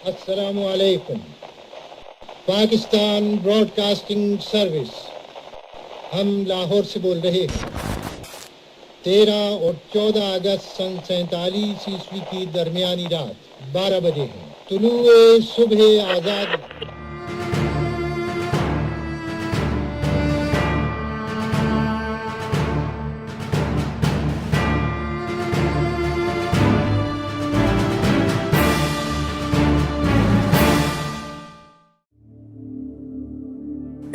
السلام علیکم. Pakistan Broad casting service, ہم لاہور سے بول رہے ہیں. 13 اور 14 اگست سن 47 عیسوی کی درمیانی رات 12 بجے ہیں. طلوع صبح آزاد.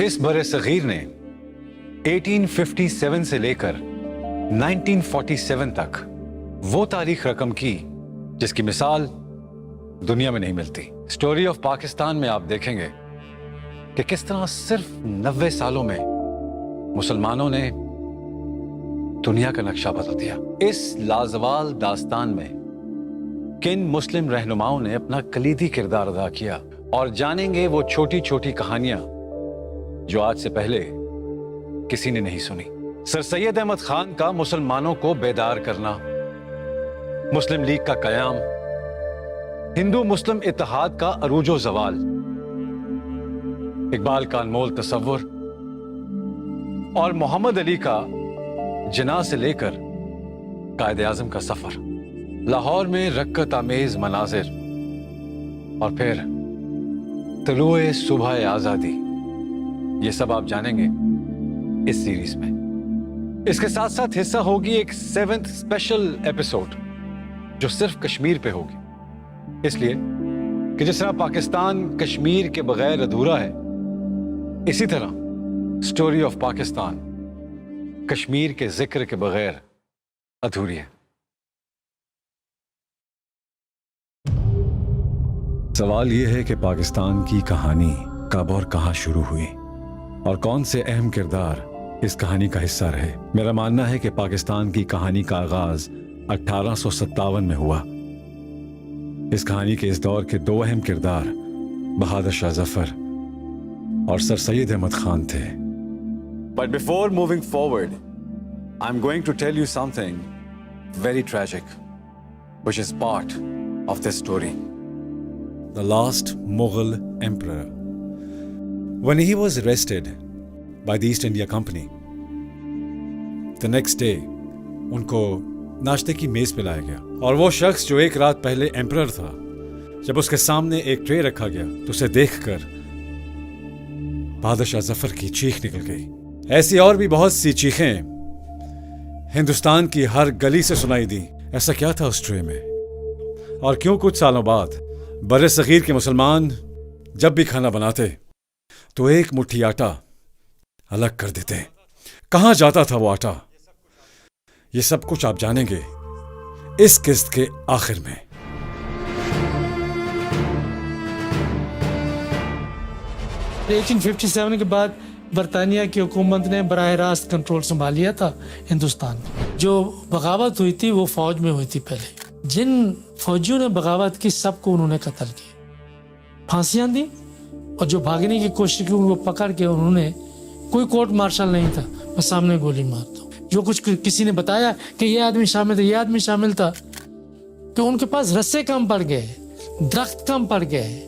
اس برِ صغیر نے 1857 سے لے کر 1947 تک وہ تاریخ رقم کی جس کی مثال دنیا میں نہیں ملتی. سٹوری آف پاکستان میں آپ دیکھیں گے کہ کس طرح صرف 90 سالوں میں مسلمانوں نے دنیا کا نقشہ بدل دیا. اس لازوال داستان میں کن مسلم رہنماؤں نے اپنا کلیدی کردار ادا کیا، اور جانیں گے وہ چھوٹی چھوٹی کہانیاں جو آج سے پہلے کسی نے نہیں سنی. سر سید احمد خان کا مسلمانوں کو بیدار کرنا، مسلم لیگ کا قیام، ہندو مسلم اتحاد کا عروج و زوال، اقبال کا انمول تصور، اور محمد علی کا جناح سے لے کر قائد اعظم کا سفر، لاہور میں رکت آمیز مناظر، اور پھر طلوع صبح آزادی. یہ سب آپ جانیں گے اس سیریز میں. اس کے ساتھ ساتھ حصہ ہوگی ایک 7th اسپیشل ایپیسوڈ جو صرف کشمیر پہ ہوگی، اس لیے کہ جس طرح پاکستان کشمیر کے بغیر ادھورا ہے، اسی طرح سٹوری آف پاکستان کشمیر کے ذکر کے بغیر ادھوری ہے. سوال یہ ہے کہ پاکستان کی کہانی کب اور کہاں شروع ہوئی اور کون سے اہم کردار اس کہانی کا حصہ رہے. میرا ماننا ہے کہ پاکستان کی کہانی کا آغاز 1857 میں ہوا. اس کہانی کے اس دور کے 2 اہم کردار بہادر شاہ ظفر اور سر سید احمد خان تھے. But before moving forward, I'm going to tell you something very tragic, which is part of this story. The last Mughal emperor, when he was arrested by the East India Company, the next day ان کو ناشتے کی میز پہ لایا گیا، اور وہ شخص جو ایک رات پہلے ایمپرر تھا، جب اس کے سامنے ایک ٹرے رکھا گیا تو اسے دیکھ کر بہادر شاہ ظفر کی چیخ نکل گئی. ایسی اور بھی بہت سی چیخیں ہندوستان کی ہر گلی سے سنائی دی. ایسا کیا تھا اس ٹرے میں، اور کیوں کچھ سالوں بعد بر صغیر کے مسلمان جب بھی کھانا بناتے تو ایک مٹھی آٹا الگ کر دیتے؟ کہاں جاتا تھا وہ آٹا؟ یہ سب کچھ آپ جانیں گے اس قسط کے آخر میں. لیکن 57 کے بعد برطانیہ کی حکومت نے براہ راست کنٹرول سنبھال لیا تھا ہندوستان. جو بغاوت ہوئی تھی وہ فوج میں ہوئی تھی. پہلے جن فوجیوں نے بغاوت کی سب کو انہوں نے قتل کیا، پھانسیاں دی، اور جو بھاگنے کی کوشش کی ان کو پکڑ کے انہوں نے، کوئی کورٹ مارشل نہیں تھا، بس سامنے گولی مار دو. جو کچھ کسی نے بتایا کہ یہ آدمی شامل تھا، یہ آدمی شامل تھا، کہ ان کے پاس رسے کم پڑ گئے، درخت کم پڑ گئے.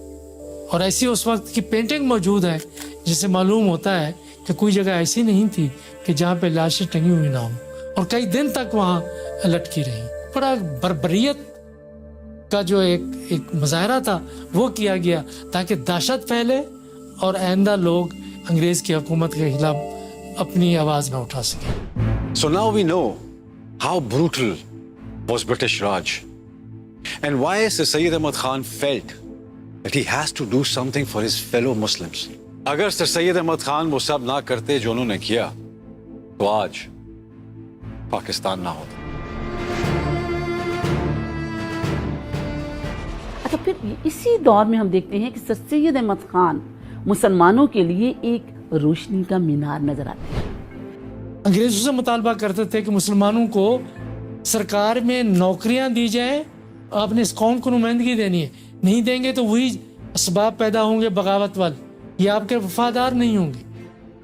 اور ایسی اس وقت کی پینٹنگ موجود ہے جس سے معلوم ہوتا ہے کہ کوئی جگہ ایسی نہیں تھی کہ جہاں پہ لاشیں ٹنگی ہوئی نہ ہوں، اور کئی دن تک وہاں لٹکی رہی. بڑا بربریت کا جو ایک مظاہرہ تھا وہ کیا گیا تاکہ دہشت پھیلے اور آئندہ لوگ انگریز کی حکومت کے خلاف اپنی آواز نہ اٹھا سکیں. So now we know how brutal was British Raj and why Sir Syed Ahmad Khan felt that he has to do something for his fellow Muslims. اگر سر سید احمد خان وہ سب نہ کرتے جو انہوں نے کیا تو آج پاکستان نہ ہوتا. اچھا، پھر اسی دور میں ہم دیکھتے ہیں کہ سر سید احمد خان مسلمانوں کے لیے ایک روشنی کا مینار نظر آتے ہیں. انگریزوں سے مطالبہ کرتے تھے کہ مسلمانوں کو سرکار میں نوکریاں دی جائیں، آپ نے اس قوم کو نمائندگی دینی ہے، نہیں دیں گے تو وہی اسباب پیدا ہوں گے بغاوت والے، یہ آپ کے وفادار نہیں ہوں گے.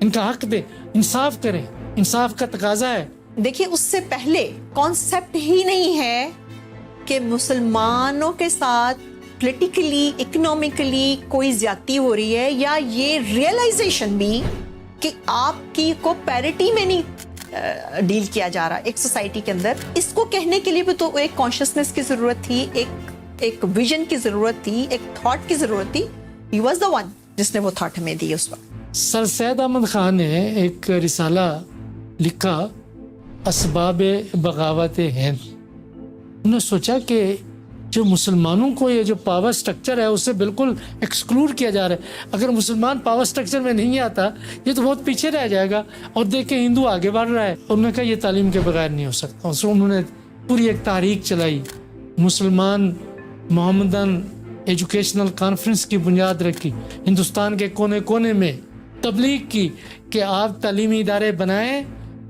ان کا حق دے، انصاف کریں، انصاف کا تقاضا ہے. دیکھیے اس سے پہلے کانسیپٹ ہی نہیں ہے کہ مسلمانوں کے ساتھ پولیٹیکلی اکنامکلی کوئی زیادتی ہو رہی ہے، یا یہ ریئلائزیشن بھی کہ آپ کی کو پیرٹی میں نہیں ڈیل کیا جا رہا ایک سوسائٹی کے اندر. اس کو کہنے کے لیے بھی تو ایک کانشیسنس کی ضرورت تھی، ایک ویژن کی ضرورت تھی، ایک تھاٹ کی ضرورت تھی. ہی واز دا ون جس نے وہ تھاٹ ہمیں دی اس وقت. سر سید احمد خان نے ایک رسالہ لکھا اسباب بغاوت ہند. انہوں نے سوچا کہ جو مسلمانوں کو یہ جو پاور سٹرکچر ہے اسے بالکل ایکسکلوڈ کیا جا رہا ہے. اگر مسلمان پاور سٹرکچر میں نہیں آتا یہ تو بہت پیچھے رہ جائے گا. اور دیکھیں ہندو آگے بڑھ رہا ہے. انہوں نے کہا یہ تعلیم کے بغیر نہیں ہو سکتا. انہوں نے پوری ایک تحریک چلائی، مسلمان محمدن ایجوکیشنل کانفرنس کی بنیاد رکھی، ہندوستان کے کونے کونے میں تبلیغ کی کہ آپ تعلیمی ادارے بنائیں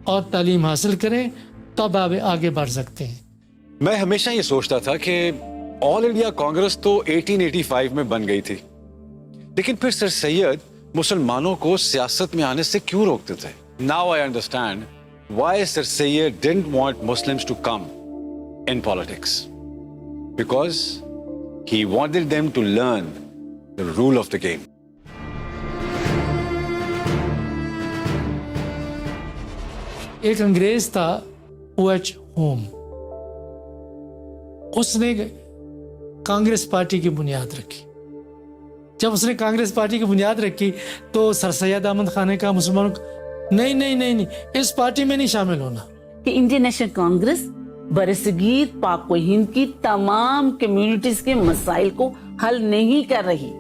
اور تعلیم حاصل کریں تب آپ آگے بڑھ سکتے ہیں. میں ہمیشہ یہ سوچتا تھا کہ آل انڈیا کانگریس تو 1885 میں بن گئی تھی، لیکن پھر سر سید مسلمانوں کو سیاست میں آنے سے کیوں روکتے تھے. Now I understand why Sir Syed didn't want Muslims to come in politics. Because he wanted them to learn the rule of the game. ایک انگریز تھا OH ہوم، اس نے کانگریس پارٹی کی بنیاد رکھی. جب اس نے کانگریس پارٹی کی بنیاد رکھی تو سر سید احمد خان نے کہا مسلمانوں کو نہیں اس پارٹی میں نہیں شامل ہونا. کہ انڈین نیشنل کانگریس برصغیر پاک و ہند کی تمام کمیونٹیز کے مسائل کو حل نہیں کر رہی.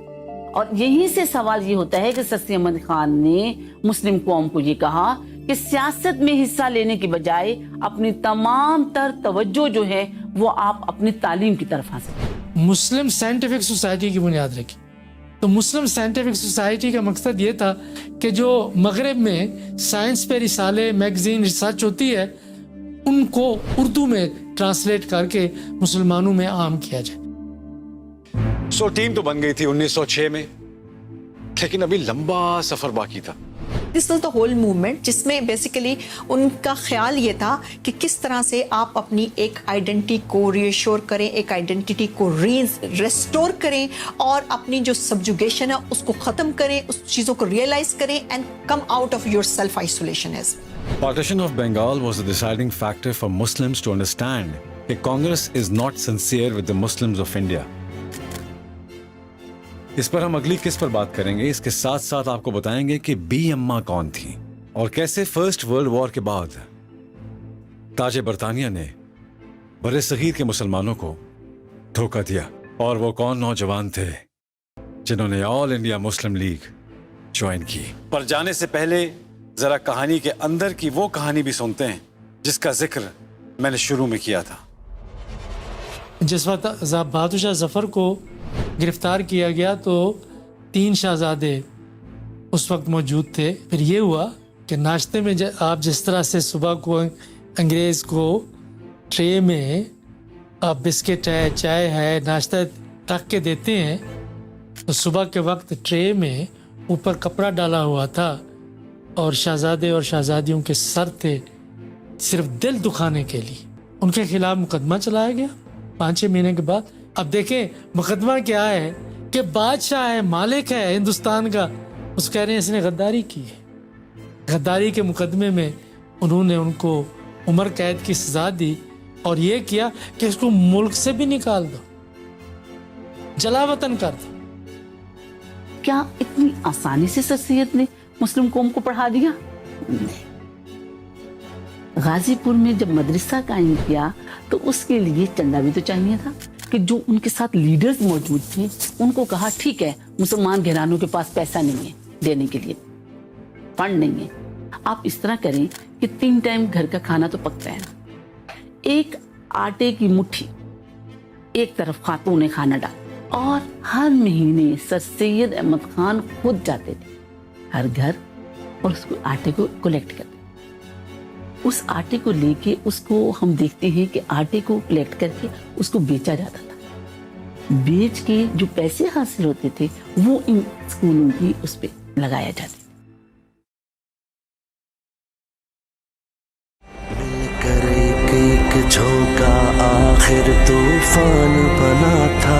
اور یہیں سے سوال یہ ہوتا ہے کہ سر سید احمد خان نے مسلم قوم کو یہ کہا کہ سیاست میں حصہ لینے کی بجائے اپنی تمام تر توجہ جو ہے وہ آپ اپنی تعلیم کی طرف حاصل کریں. مسلم سائنٹیفک سوسائٹی کی بنیاد رکھی. تو مسلم سائنٹیفک سوسائٹی کا مقصد یہ تھا کہ جو مغرب میں سائنس پہ رسالے میگزین ریسرچ ہوتی ہے ان کو اردو میں ٹرانسلیٹ کر کے مسلمانوں میں عام کیا جائے. سو ٹیم تو بن گئی تھی 1906 میں، لیکن ابھی لمبا سفر باقی تھا. This was the whole movement جس میں بیسیکلی ان کا خیال یہ تھا کہ کس طرح سے آپ اپنی ایک آئیڈینٹی کو ری ایشور کریں، ایک آئیڈینٹی کو ریسٹور کریں اور اپنی جو سبجوگیشن ہے اس کو ختم کریں، اس چیزوں کو ریئلائز کریں and come out of your self isolation. Partition of Bengal was the deciding factor for Muslims to understand that Congress is not sincere with the Muslims of India. اس پر ہم اگلی قسط پر بات کریں گے. اس کے ساتھ ساتھ آپ کو بتائیں گے کہ بی اماں کون تھی اور کیسے فرسٹ ورلڈ وار کے بعد تاج برطانیہ نے بر صغیر کے مسلمانوں کو دھوکہ دیا، اور وہ کون نوجوان تھے جنہوں نے آل انڈیا مسلم لیگ جوائن کی. پر جانے سے پہلے ذرا کہانی کے اندر کی وہ کہانی بھی سنتے ہیں جس کا ذکر میں نے شروع میں کیا تھا. جس وقت بہادر شاہ ظفر کو گرفتار کیا گیا تو 3 شہزادے اس وقت موجود تھے. پھر یہ ہوا کہ ناشتے میں آپ جس طرح سے صبح کو انگریز کو ٹرے میں بسکٹ ہے، چائے ہے، ناشتہ رکھ کے دیتے ہیں، تو صبح کے وقت ٹرے میں اوپر کپڑا ڈالا ہوا تھا اور شہزادے اور شہزادیوں کے سر تھے صرف دل دکھانے کے لیے. ان کے خلاف مقدمہ چلایا گیا 5-6 مہینے کے بعد. اب دیکھیں مقدمہ کیا ہے کہ بادشاہ ہے، مالک ہے ہندوستان کا، اس کہہ رہے ہیں اس نے غداری کی ہے. غداری کے مقدمے میں انہوں نے ان کو عمر قید کی سزا دی اور یہ کیا کہ اس کو ملک سے بھی نکال دو، جلا وطن کر دو. کیا اتنی آسانی سے سر سید نے مسلم قوم کو پڑھا دیا؟ غازی پور میں جب مدرسہ قائم کیا تو اس کے لیے چندہ بھی تو چاہیے تھا کہ جو ان کے ساتھ لیڈرز موجود تھے ان کو کہا ٹھیک ہے مسلمان گھرانوں کے پاس پیسہ نہیں ہے دینے کے لیے، فنڈ نہیں ہے، آپ اس طرح کریں کہ 3 ٹائم گھر کا کھانا تو پکتا ہے نا، ایک آٹے کی مٹھی ایک طرف خاتون نے کھانا ڈال، اور ہر مہینے سر سید احمد خان خود جاتے تھے ہر گھر اور اس کو آٹے کو کلیکٹ کرتے. اس آٹے کو لے کے اس کو ہم دیکھتے ہیں کہ آٹے کو کلیکٹ کر کے اس کو بیچا جاتا تھا. بیچ کے جو پیسے حاصل ہوتے تھے وہ ان اسکولوں کی اس پہ لگایا جاتا. مل کر ایک جھونکا آخر طوفان بنا تھا.